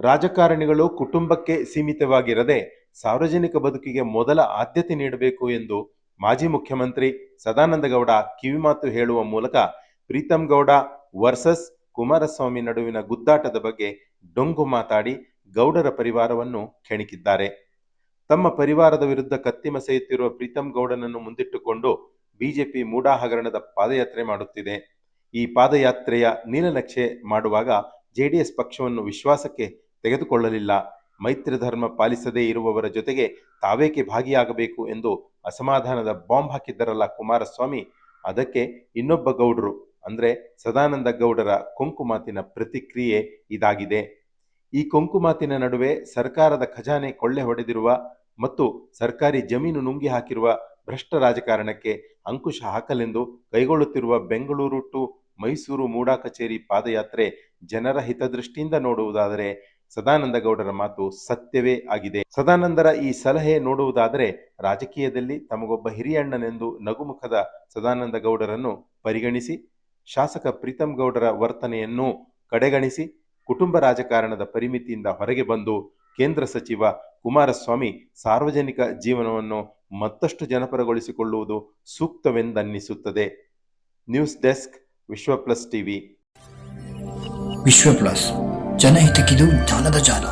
ರಾಜಕಾರಣಿಗಳು ಕುಟುಂಬಕ್ಕೆ ಸೀಮಿತವಾಗಿರದೆ ಸಾರ್ವಜನಿಕ ಬದುಕಿಗೆ ಮೊದಲ ಆದ್ಯತೆ ನೀಡಬೇಕು ಎಂದು ಮಾಜಿ ಮುಖ್ಯಮಂತ್ರಿ ಸದಾನಂದ ಗೌಡ ಕಿವಿಮಾತು ಹೇಳುವ ಮೂಲಕ ಪ್ರೀತಂ ಗೌಡ ವರ್ಸಸ್ ಕುಮಾರಸ್ವಾಮಿ ನಡುವಿನ ಗುದ್ದಾಟದ ಬಗ್ಗೆ ಡೊಂಕು ಮಾತಾಡಿ ಗೌಡರ ಪರಿವಾರವನ್ನು ಕೆಣಕಿದ್ದಾರೆ. ತಮ್ಮ ಪರಿವಾರದ ವಿರುದ್ಧ ಕತ್ತಿಮಸೆಯುತ್ತಿರುವ ಪ್ರೀತಂ ಗೌಡನನ್ನು ಮುಂದಿಟ್ಟುಕೊಂಡು ಬಿಜೆಪಿ ಮೂಡಾ ಹಗರಣದ ಪಾದಯಾತ್ರೆ ಮಾಡುತ್ತಿದೆ. ಈ ಪಾದಯಾತ್ರೆಯ ನೀಲನಕ್ಷೆ ಮಾಡುವಾಗ ಜೆಡಿಎಸ್ ಪಕ್ಷವನ್ನು ವಿಶ್ವಾಸಕ್ಕೆ ತೆಗೆದುಕೊಳ್ಳಲಿಲ್ಲ. ಮೈತ್ರಿ ಧರ್ಮ ಪಾಲಿಸದೇ ಇರುವವರ ಜೊತೆಗೆ ತಾವೇಕೆ ಭಾಗಿಯಾಗಬೇಕು ಎಂದು ಅಸಮಾಧಾನದ ಬಾಂಬ್ ಹಾಕಿದ್ದರಲ್ಲ ಕುಮಾರಸ್ವಾಮಿ. ಅದಕ್ಕೆ ಇನ್ನೊಬ್ಬ ಗೌಡರು ಅಂದ್ರೆ ಸದಾನಂದ ಗೌಡರ ಕೊಂಕು ಮಾತಿನ ಪ್ರತಿಕ್ರಿಯೆ ಇದಾಗಿದೆ. ಈ ಕೊಂಕು ಮಾತಿನ ನಡುವೆ ಸರ್ಕಾರದ ಖಜಾನೆ ಕೊಳ್ಳೆ ಹೊಡೆದಿರುವ ಮತ್ತು ಸರ್ಕಾರಿ ಜಮೀನು ನುಂಗಿ ಹಾಕಿರುವ ಭ್ರಷ್ಟ ರಾಜಕಾರಣಕ್ಕೆ ಅಂಕುಶ ಹಾಕಲೆಂದು ಕೈಗೊಳ್ಳುತ್ತಿರುವ ಬೆಂಗಳೂರು ಟು ಮೈಸೂರು ಮೂಡಾ ಕಚೇರಿ ಪಾದಯಾತ್ರೆ ಜನರ ಹಿತದೃಷ್ಟಿಯಿಂದ ನೋಡುವುದಾದರೆ ಸದಾನಂದ ಗೌಡರ ಮಾತು ಸತ್ಯವೇ ಆಗಿದೆ. ಸದಾನಂದರ ಈ ಸಲಹೆ ನೋಡುವುದಾದರೆ ರಾಜಕೀಯದಲ್ಲಿ ತಮಗೊಬ್ಬ ಹಿರಿಯಣ್ಣನೆಂದು ನಗುಮುಖದ ಸದಾನಂದ ಗೌಡರನ್ನು ಪರಿಗಣಿಸಿ, ಶಾಸಕ ಪ್ರೀತಂ ಗೌಡರ ವರ್ತನೆಯನ್ನು ಕಡೆಗಣಿಸಿ, ಕುಟುಂಬ ರಾಜಕಾರಣದ ಪರಿಮಿತಿಯಿಂದ ಹೊರಗೆ ಬಂದು ಕೇಂದ್ರ ಸಚಿವ ಕುಮಾರಸ್ವಾಮಿ ಸಾರ್ವಜನಿಕ ಜೀವನವನ್ನು ಮತ್ತಷ್ಟು ಜನಪರಗೊಳಿಸಿಕೊಳ್ಳುವುದು ಸೂಕ್ತವೆಂದನ್ನಿಸುತ್ತದೆ. ನ್ಯೂಸ್ ಡೆಸ್ಕ್, ವಿಶ್ವ ಪ್ಲಸ್ ಟಿವಿ. ವಿಶ್ವ ಪ್ಲಸ್, ಜನಹಿತಕ್ಕಿದು ಜ್ಞಾನದ ಜಾಲ.